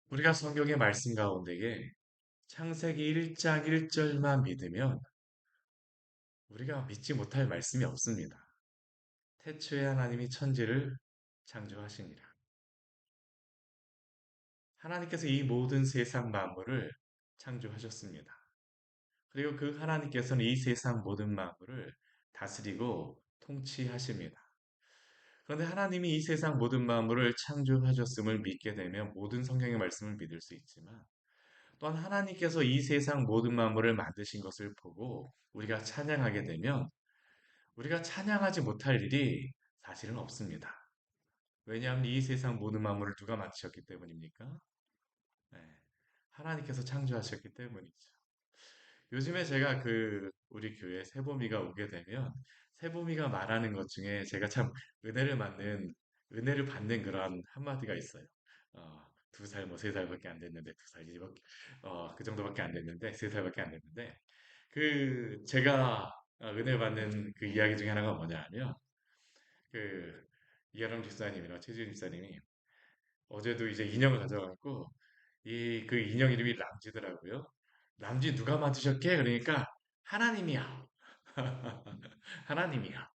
우리가 성경의 말씀 가운데에 창세기 1장 1절만 믿으면 우리가 믿지 못할 말씀이 없습니다. 태초에 하나님이 천지를 창조하시니라. 하나님께서 이 모든 세상 만물을 창조하셨습니다. 그리고 그 하나님께서는 이 세상 모든 만물을 다스리고 통치하십니다. 그런데 하나님이 이 세상 모든 만물을 창조하셨음을 믿게 되면 모든 성경의 말씀을 믿을 수 있지만 또한 하나님께서 이 세상 모든 만물을 만드신 것을 보고 우리가 찬양하게 되면 우리가 찬양하지 못할 일이 사실은 없습니다. 왜냐하면 이 세상 모든 만물을 누가 만드셨기 때문입니까? 네, 하나님께서 창조하셨기 때문이죠. 요즘에 제가 우리 교회 세보미가 오게 되면 세보미가 말하는 것 중에 제가 참 은혜를 받는 은혜를 받는 그런 한마디가 있어요. 2살 뭐 3살밖에 안 됐는데 2살이 그 정도밖에 안 됐는데 3살밖에 안 됐는데 제가 은혜 받는 그 이야기 중에 하나가 뭐냐면 그 이하람 집사님이나 최지훈 집사님이 어제도 이제 인형을 가져가고 이 그 인형 이름이 람지더라고요. 람지 누가 만드셨게? 그러니까 하나님이야. 하나님이야.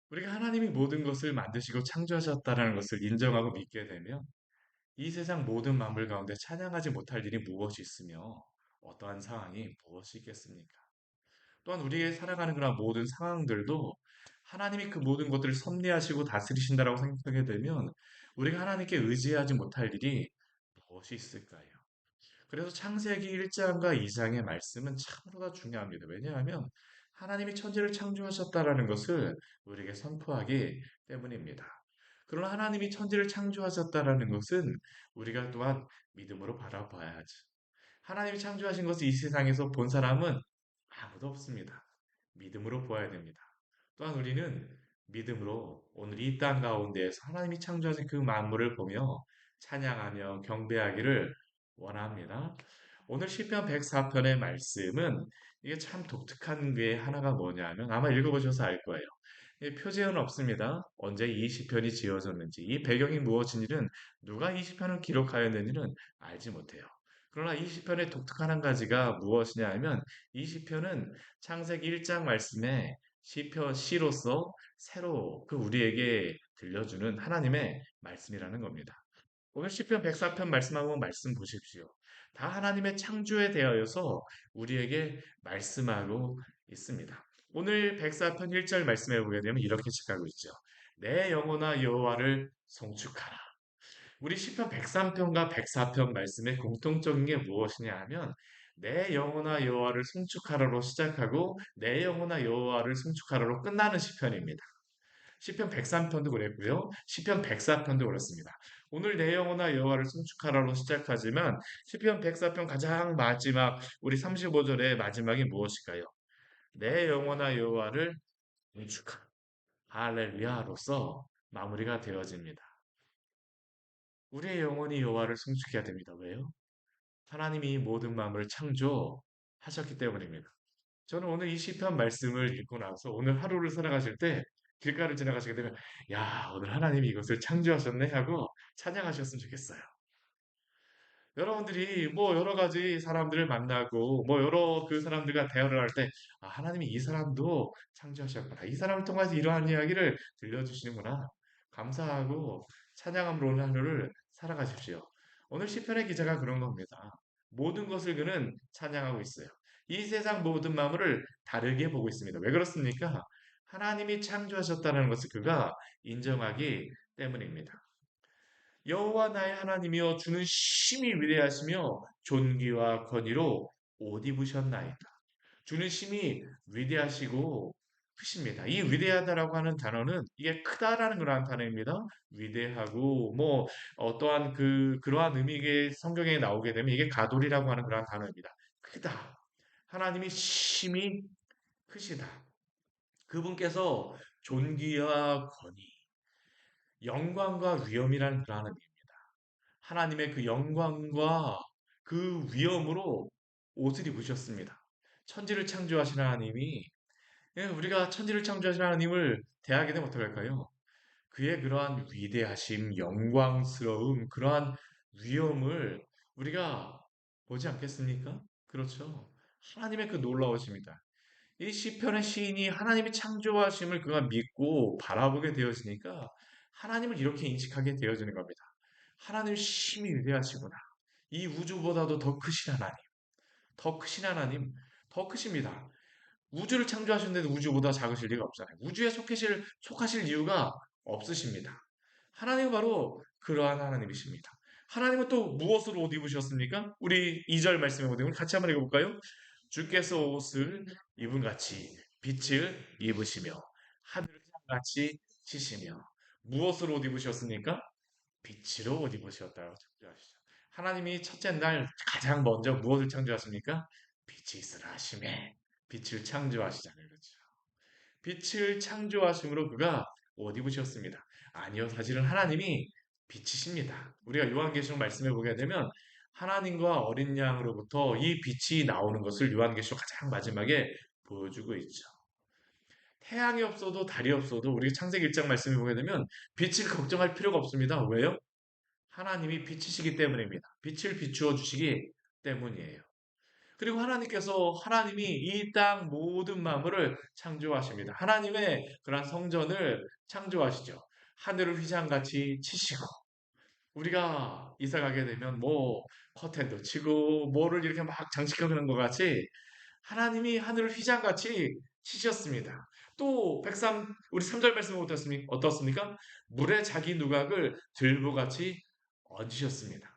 우리가 하나님이 모든 것을 만드시고 창조하셨다라는 것을 인정하고 믿게 되면 이 세상 모든 만물 가운데 찬양하지 못할 일이 무엇이 있으며 어떠한 상황이 무엇이 있겠습니까? 또한 우리의 살아가는 그런 모든 상황들도 하나님이 그 모든 것들을 섭리하시고 다스리신다라고 생각하게 되면 우리가 하나님께 의지하지 못할 일이 무엇이 있을까요? 그래서 창세기 1장과 2장의 말씀은 참으로 중요합니다. 왜냐하면 하나님이 천지를 창조하셨다라는 것을 우리에게 선포하기 때문입니다. 그러나 하나님이 천지를 창조하셨다라는 것은 우리가 또한 믿음으로 바라봐야지. 하나님이 창조하신 것을 이 세상에서 본 사람은 아무도 없습니다. 믿음으로 보아야 됩니다. 또한 우리는 믿음으로 오늘 이 땅 가운데에서 하나님이 창조하신 그 만물을 보며 찬양하며 경배하기를 원합니다. 오늘 시편 104편의 말씀은 이게 참 독특한 게 하나가 뭐냐면 아마 읽어보셔서 알 거예요. 표제는 없습니다. 언제 이 시편이 지어졌는지, 이 배경이 무엇인지는 누가 이 시편을 기록하였는지는 알지 못해요. 그러나 이 시편의 독특한 한 가지가 무엇이냐 하면 이 시편은 창세기 1장 말씀에 시편 시로서 새로 우리에게 들려주는 하나님의 말씀이라는 겁니다. 오늘 시편 104편 말씀 한번 말씀 보십시오. 다 하나님의 창조에 대하여서 우리에게 말씀하고 있습니다. 오늘 104편 1절 말씀해 보게 되면 이렇게 시작하고 있죠. 내 영혼아 여호와를 송축하라. 우리 시편 103편과 104편 말씀의 공통적인 게 무엇이냐 하면 내 영혼아 여호와를 송축하라로 시작하고 내 영혼아 여호와를 송축하라로 끝나는 시편입니다. 시편 103편도 그랬고요. 시편 104편도 그렇습니다. 오늘 내 영혼아 여호와를 송축하라로 시작하지만 시편 104편 가장 마지막 우리 35절의 마지막이 무엇일까요? 내 영혼아 여호와를 송축하라. 할렐루야로서 마무리가 되어집니다. 우리의 영혼이 여호와를 송축해야 됩니다. 왜요? 하나님이 모든 마음을 창조하셨기 때문입니다. 저는 오늘 이 시편 말씀을 읽고 나서 오늘 하루를 살아가실 때 길가를 지나가시게 되면 야, 오늘 하나님이 이것을 창조하셨네 하고 찬양하셨으면 좋겠어요. 여러분들이 뭐 여러 가지 사람들을 만나고 뭐 여러 그 사람들과 대화를 할 때 하나님이 이 사람도 창조하셨구나. 이 사람을 통해서 이러한 이야기를 들려주시는구나. 감사하고 찬양함으로 오늘 하루를 살아가십시오. 오늘 시편의 기자가 그런 겁니다. 모든 것을 그는 찬양하고 있어요. 이 세상 모든 만물을 다르게 보고 있습니다. 왜 그렇습니까? 하나님이 창조하셨다는 것을 그가 인정하기 때문입니다. 여호와 나의 하나님이여 주는 심히 위대하시며 존귀와 권위로 옷 입으셨나이다. 주는 심히 위대하시고 크십니다. 이 위대하다라고 하는 단어는 이게 크다라는 그러한 단어입니다. 위대하고 뭐 어떠한 그러한 의미의 성경에 나오게 되면 이게 가돌이라고 하는 그러한 단어입니다. 크다. 하나님이 심히 크시다. 그분께서 존귀와 권위, 영광과 위엄이라는 그러한 의미입니다. 하나님의 그 영광과 그 위엄으로 옷을 입으셨습니다. 천지를 창조하신 하나님이 우리가 천지를 창조하신 하나님을 대하게 되면 어떡할까요? 그의 그러한 위대하심, 영광스러움, 그러한 위엄을 우리가 보지 않겠습니까? 그렇죠. 하나님의 그 놀라우십니다. 이 시편의 시인이 하나님의 창조하심을 그가 믿고 바라보게 되어지니까 하나님을 이렇게 인식하게 되어지는 겁니다. 하나님 심히 위대하시구나. 이 우주보다도 더 크신 하나님, 더 크신 하나님, 더 크십니다. 우주를 창조하셨는데 우주보다 작으실 리가 없잖아요. 우주에 속하실 이유가 없으십니다. 하나님은 바로 그러한 하나님이십니다. 하나님은 또 무엇으로 옷 입으셨습니까? 우리 2절 말씀에 보면 우리 같이 한번 읽어볼까요? 주께서 옷을 입은 같이 빛을 입으시며 하늘을 같이 치시며 무엇으로 옷 입으셨습니까? 빛으로 옷 입으셨다고 창조하시죠. 하나님이 첫째 날 가장 먼저 무엇을 창조하십니까? 빛이 있으라 하심에 빛을 창조하시잖아요. 그렇죠? 빛을 창조하심으로 그가 옷 입으셨습니다. 아니요, 사실은 하나님이 빛이십니다. 우리가 요한계시록 말씀해 보게 되면 하나님과 어린 양으로부터 이 빛이 나오는 것을 요한계시록 가장 마지막에 보여주고 있죠. 태양이 없어도 달이 없어도 우리 창세기 1장 말씀해 보게 되면 빛을 걱정할 필요가 없습니다. 왜요? 하나님이 빛이시기 때문입니다. 빛을 비추어 주시기 때문이에요. 그리고 하나님이 이 땅 모든 만물을 창조하십니다. 하나님의 그러한 성전을 창조하시죠. 하늘을 휘장같이 치시고 우리가 이사 가게 되면 뭐 커튼도 치고 뭐를 이렇게 막 장식하는 것 같이 하나님이 하늘을 휘장같이 치셨습니다. 또 우리 3절 말씀은 어떻습니까? 물에 자기 누각을 들보같이 얹으셨습니다.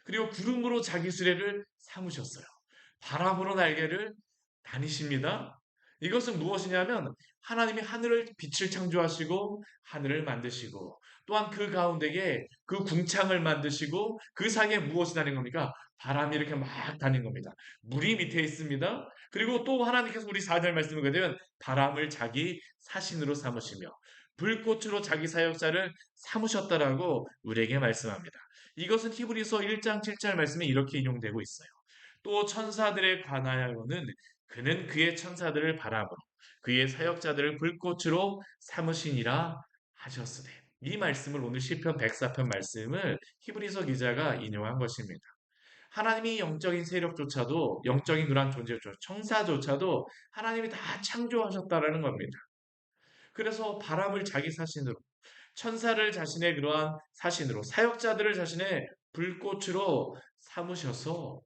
그리고 구름으로 자기 수레를 삼으셨어요. 바람으로 날개를 다니십니다. 이것은 무엇이냐면 하나님이 하늘을 빛을 창조하시고 하늘을 만드시고 또한 그 가운데에 그 궁창을 만드시고 그 사이에 무엇이 다닌 겁니까? 바람이 이렇게 막 다닌 겁니다. 물이 밑에 있습니다. 그리고 또 하나님께서 우리 4절 말씀을 보게 되면 바람을 자기 사신으로 삼으시며 불꽃으로 자기 사역자를 삼으셨다라고 우리에게 말씀합니다. 이것은 히브리서 1장 7절 말씀에 이렇게 인용되고 있어요. 또 천사들에 관하여는 그는 그의 천사들을 바람으로 그의 사역자들을 불꽃으로 삼으시니라 하셨으되 이 말씀을 오늘 시편 104편 말씀을 히브리서 기자가 인용한 것입니다. 하나님이 영적인 세력조차도 영적인 그러한 존재조차 청사조차도 하나님이 다 창조하셨다라는 겁니다. 그래서 바람을 자기 사신으로 천사를 자신의 그러한 사신으로 사역자들을 자신의 불꽃으로 삼으셔서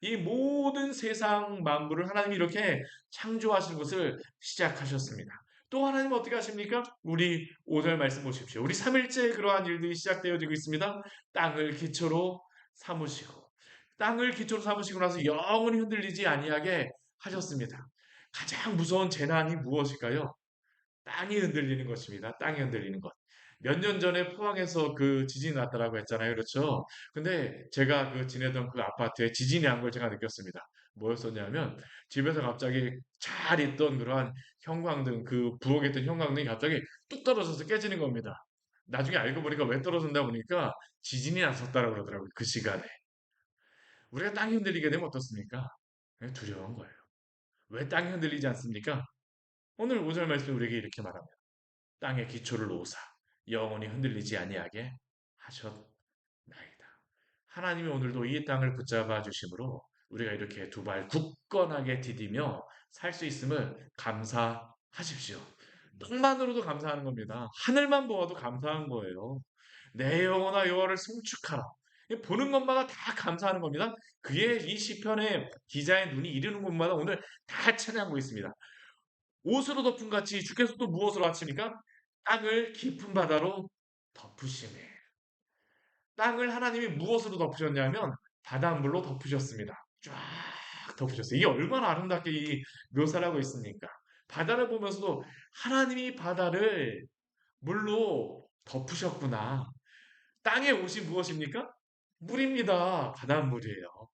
이 모든 세상 만물을 하나님이 이렇게 창조하시는 것을 시작하셨습니다. 또 하나님은 어떻게 하십니까? 우리 5절 말씀 보십시오. 우리 3일째 그러한 일들이 시작되어지고 있습니다. 땅을 기초로 삼으시고 땅을 기초로 삼으시고 나서 영원히 흔들리지 아니하게 하셨습니다. 가장 무서운 재난이 무엇일까요? 땅이 흔들리는 것입니다. 땅이 흔들리는 것. 몇 년 전에 포항에서 그 지진이 났다라고 했잖아요. 그렇죠? 근데 제가 그 지내던 그 아파트에 지진이 난 걸 제가 느꼈습니다. 뭐였었냐면 집에서 갑자기 잘 있던 그러한 형광등, 그 부엌에 있던 형광등이 갑자기 뚝 떨어져서 깨지는 겁니다. 나중에 알고 보니까 왜 떨어진다 보니까 지진이 났었다라고 그러더라고요. 그 시간에. 우리가 땅이 흔들리게 되면 어떻습니까? 두려운 거예요. 왜 땅이 흔들리지 않습니까? 오늘 5절 말씀 우리에게 이렇게 말합니다. 땅의 기초를 놓으사 영원히 흔들리지 아니하게 하셨나이다. 하나님이 오늘도 이 땅을 붙잡아 주심으로 우리가 이렇게 두 발 굳건하게 디디며 살 수 있음을 감사하십시오. 땅만으로도 감사하는 겁니다. 하늘만 보아도 감사한 거예요. 내 영혼아 여호와를 송축하라. 보는 것마다 다 감사하는 겁니다. 그의 이 시편의 기자의 눈이 이르는 곳마다 오늘 다 찬양하고 있습니다. 옷으로 덮은 같이 주께서 또 무엇으로 하십니까? 땅을 깊은 바다로 덮으시네. 땅을 하나님이 무엇으로 덮으셨냐면 바닷물로 덮으셨습니다. 쫙 덮으셨어요. 이게 얼마나 아름답게 이 묘사를 하고 있습니까? 바다를 보면서도 하나님이 바다를 물로 덮으셨구나. 땅의 옷이 무엇입니까? 물입니다. 바닷물이에요.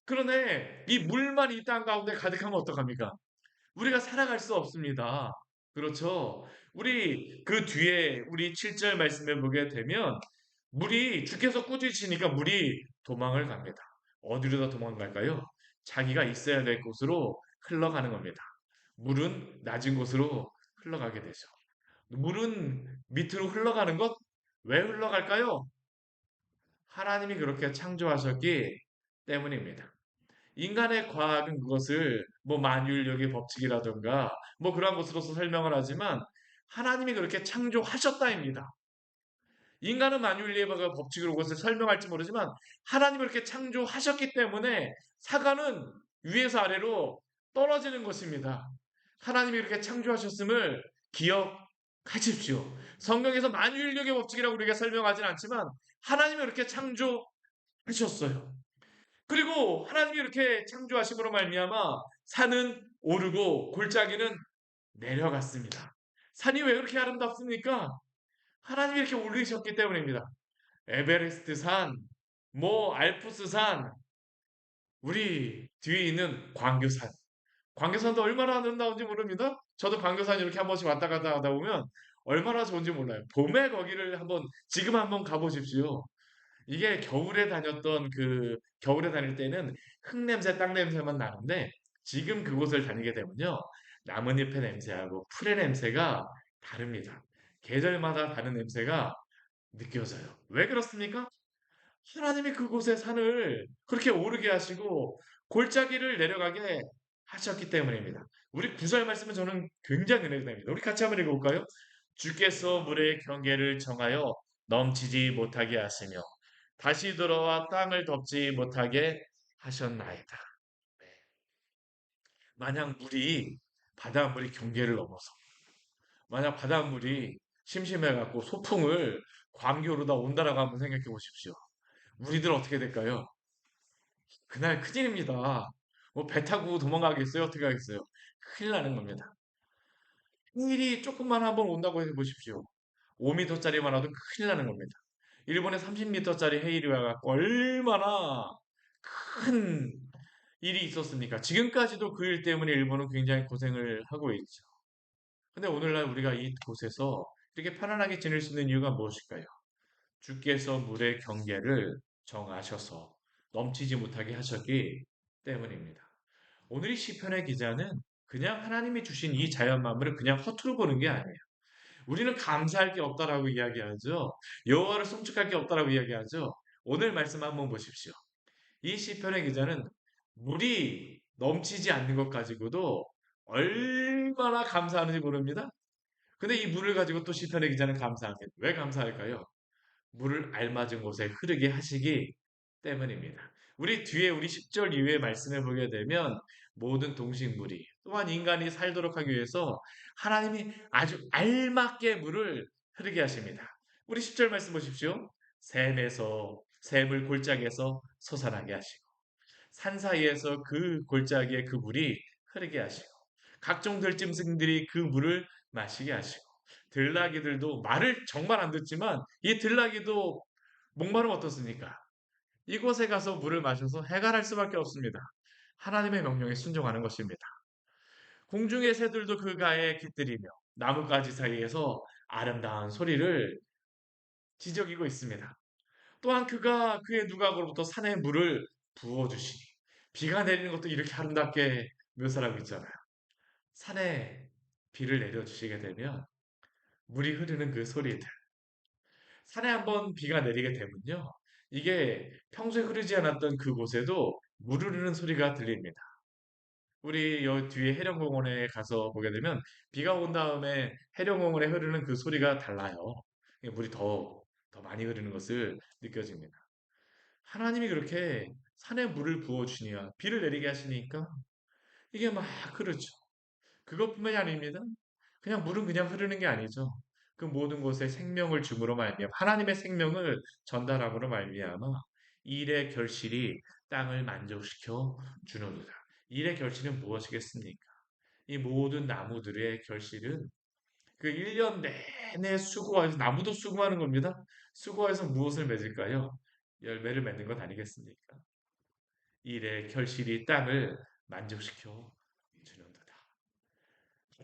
그런데 이 물만 이 땅 가운데 가득하면 어떡합니까? 우리가 살아갈 수 없습니다. 그렇죠? 우리 그 뒤에 우리 7절 말씀해 보게 되면 물이 주께서 꾸짖으시니까 물이 도망을 갑니다. 어디로 다 도망갈까요? 자기가 있어야 될 곳으로 흘러가는 겁니다. 물은 낮은 곳으로 흘러가게 되죠. 물은 밑으로 흘러가는 것? 왜 흘러갈까요? 하나님이 그렇게 창조하셨기 때문입니다. 인간의 과학은 그것을 뭐 만유인력의 법칙이라든가 뭐 그러한 것으로서 설명을 하지만 하나님이 그렇게 창조하셨다입니다. 인간은 만유인력의 법칙으로 그것을 설명할지 모르지만 하나님이 그렇게 창조하셨기 때문에 사과는 위에서 아래로 떨어지는 것입니다. 하나님이 그렇게 창조하셨음을 기억하십시오. 성경에서 만유인력의 법칙이라고 우리가 설명하진 않지만 하나님이 그렇게 창조하셨어요. 그리고 하나님이 이렇게 창조하심으로 말미암아 산은 오르고 골짜기는 내려갔습니다. 산이 왜 그렇게 아름답습니까? 하나님이 이렇게 올리셨기 때문입니다. 에베레스트 산, 뭐 알프스 산, 우리 뒤에 있는 광교산. 광교산도 얼마나 아름다운지 모릅니다. 저도 광교산 이렇게 한 번씩 왔다 갔다 하다 보면 얼마나 좋은지 몰라요. 봄에 거기를 한번 지금 한번 가보십시오. 이게 겨울에 다닐 때는 흙냄새, 땅 냄새만 나는데 지금 그곳을 다니게 되면요. 나뭇잎의 냄새하고 풀의 냄새가 다릅니다. 계절마다 다른 냄새가 느껴져요. 왜 그렇습니까? 하나님이 그곳의 산을 그렇게 오르게 하시고 골짜기를 내려가게 하셨기 때문입니다. 우리 구절 말씀은 저는 굉장히 은혜가 됩니다. 우리 같이 한번 읽어볼까요? 주께서 물의 경계를 정하여 넘치지 못하게 하시며 다시 들어와 땅을 덮지 못하게 하셨나이다. 네. 만약 바닷물이 경계를 넘어서 만약 바닷물이 심심해갖고 소풍을 광교로 다 온다라고 한번 생각해 보십시오. 우리들 어떻게 될까요? 그날 큰일입니다. 뭐 배 타고 도망가겠어요? 어떻게 하겠어요? 큰일 나는 겁니다. 큰일이 조금만 한번 온다고 해보십시오. 5m짜리만 와도 큰일 나는 겁니다. 일본에 30m짜리 해일이 와갖고 얼마나 큰 일이 있었습니까? 지금까지도 그 일 때문에 일본은 굉장히 고생을 하고 있죠. 근데 오늘날 우리가 이곳에서 이렇게 편안하게 지낼 수 있는 이유가 무엇일까요? 주께서 물의 경계를 정하셔서 넘치지 못하게 하셨기 때문입니다. 오늘 이 시편의 기자는 그냥 하나님이 주신 이 자연 만물을 그냥 허투루 보는 게 아니에요. 우리는 감사할 게 없다라고 이야기하죠. 여호와를 송축할 게 없다라고 이야기하죠. 오늘 말씀 한번 보십시오. 이 시편의 기자는 물이 넘치지 않는 것 가지고도 얼마나 감사하는지 모릅니다. 근데 이 물을 가지고 또 시편의 기자는 감사합니다. 왜 감사할까요? 물을 알맞은 곳에 흐르게 하시기 때문입니다. 우리 10절 이후의 말씀을 보게 되면 모든 동식물이 또한 인간이 살도록 하기 위해서 하나님이 아주 알맞게 물을 흐르게 하십니다. 우리 10절 말씀 보십시오. 샘물 골짜기에서 솟아나게 하시고 산 사이에서 그 골짜기에 그 물이 흐르게 하시고 각종 들짐승들이 그 물을 마시게 하시고 들나귀들도 말을 정말 안 듣지만 이 들나귀도 목마르면 어떻습니까? 이곳에 가서 물을 마셔서 해갈할 수밖에 없습니다. 하나님의 명령에 순종하는 것입니다. 공중의 새들도 그 가에 깃들이며 나뭇가지 사이에서 아름다운 소리를 지저귀고 있습니다. 또한 그가 그의 누각으로부터 산에 물을 부어주시니 비가 내리는 것도 이렇게 아름답게 묘사하고 있잖아요. 산에 비를 내려주시게 되면 물이 흐르는 그 소리들. 산에 한번 비가 내리게 되면요. 이게 평소에 흐르지 않았던 그곳에도 물 흐르는 소리가 들립니다. 우리 여 뒤에 해령공원에 가서 보게 되면 비가 온 다음에 해령공원에 흐르는 그 소리가 달라요. 물이 더 많이 흐르는 것을 느껴집니다. 하나님이 그렇게 산에 물을 부어주시니까 비를 내리게 하시니까 이게 막 흐르죠. 그것뿐만이 아닙니다. 그냥 물은 그냥 흐르는 게 아니죠. 그 모든 곳에 생명을 줌으로 말미암아 하나님의 생명을 전달함으로 말미암아 일의 결실이 땅을 만족시켜 주노도다. 일의 결실은 무엇이겠습니까? 이 모든 나무들의 결실은 그 1년 내내 수고해서 나무도 수고하는 겁니다. 수고해서 무엇을 맺을까요? 열매를 맺는 것 아니겠습니까? 일의 결실이 땅을 만족시켜 주는도다.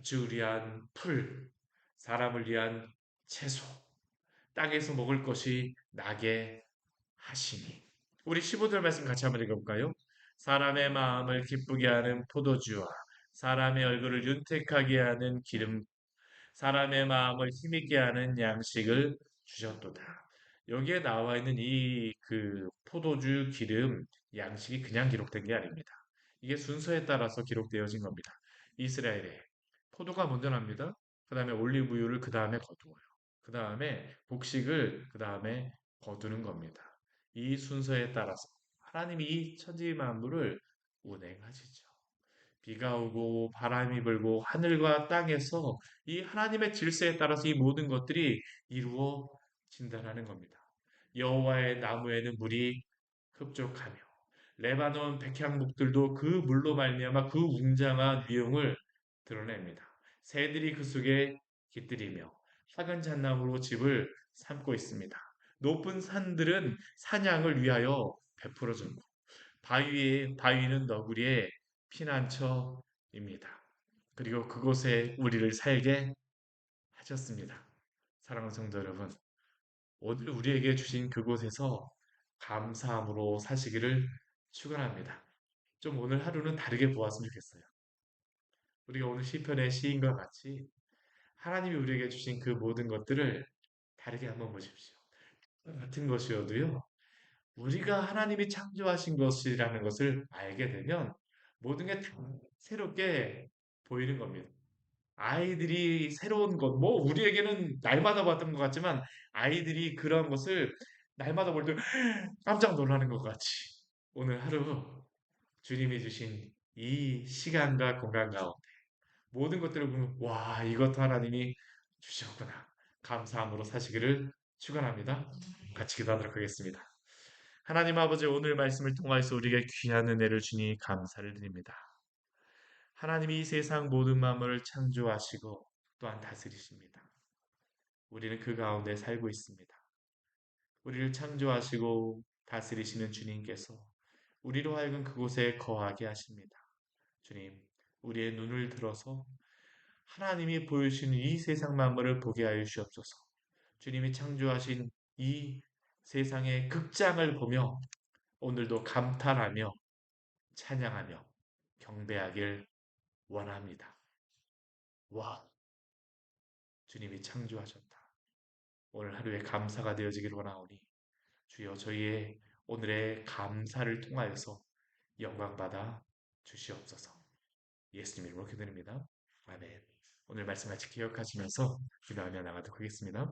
주 위한 풀, 사람을 위한 채소, 땅에서 먹을 것이 나게 하시니. 우리 15절 말씀 같이 한번 읽어볼까요? 사람의 마음을 기쁘게 하는 포도주와 사람의 얼굴을 윤택하게 하는 기름, 사람의 마음을 힘있게 하는 양식을 주셨도다. 여기에 나와 있는 이 그 포도주 기름 양식이 그냥 기록된 게 아닙니다. 이게 순서에 따라서 기록되어진 겁니다. 이스라엘에 포도가 먼저 납니다. 그 다음에 올리브유를 그 다음에 거두어요. 그 다음에 곡식을 그 다음에 거두는 겁니다. 이 순서에 따라서 하나님이 이 천지 만물을 운행하시죠. 비가 오고 바람이 불고 하늘과 땅에서 이 하나님의 질서에 따라서 이 모든 것들이 이루어진다는 겁니다. 여호와의 나무에는 물이 흡족하며 레바논 백향목들도 그 물로 말미암아 그 웅장한 위용을 드러냅니다. 새들이 그 속에 깃들이며 작은 잣나무로 집을 삼고 있습니다. 높은 산들은 사냥을 위하여 베풀어졌고 바위는 너구리의 피난처입니다. 그리고 그곳에 우리를 살게 하셨습니다. 사랑하는 성도 여러분, 오늘 우리에게 주신 그곳에서 감사함으로 사시기를 축원합니다. 좀 오늘 하루는 다르게 보았으면 좋겠어요. 우리가 오늘 시편의 시인과 같이 하나님이 우리에게 주신 그 모든 것들을 다르게 한번 보십시오. 같은 것이어도요. 우리가 하나님이 창조하신 것이라는 것을 알게 되면 모든 게 다 새롭게 보이는 겁니다. 아이들이 새로운 것, 뭐 우리에게는 날마다 봤던 것 같지만 아이들이 그런 것을 날마다 볼 때 깜짝 놀라는 것 같이 오늘 하루 주님이 주신 이 시간과 공간 가운데 모든 것들을 보면 와 이것도 하나님이 주셨구나 감사함으로 사시기를 축원합니다. 같이 기도하도록 하겠습니다. 하나님 아버지 오늘 말씀을 통하여서 우리에게 귀한 은혜를 주니 감사를 드립니다. 하나님이 이 세상 모든 만물을 창조하시고 또한 다스리십니다. 우리는 그 가운데 살고 있습니다. 우리를 창조하시고 다스리시는 주님께서 우리로 하여금 그곳에 거하게 하십니다. 주님, 우리의 눈을 들어서 하나님이 보여주시는 이 세상 만물을 보게 하여 주옵소서. 주님이 창조하신 이 세상의 극장을 보며 오늘도 감탄하며 찬양하며 경배하길 원합니다. 와, 주님이 창조하셨다. 오늘 하루에 감사가 되어지길 원하오니 주여 저희의 오늘의 감사를 통하여서 영광 받아 주시옵소서. 예수님 이름으로 기도드립니다. 아멘. 오늘 말씀 같이 기억하시면서 기도하며 나가도록 하겠습니다.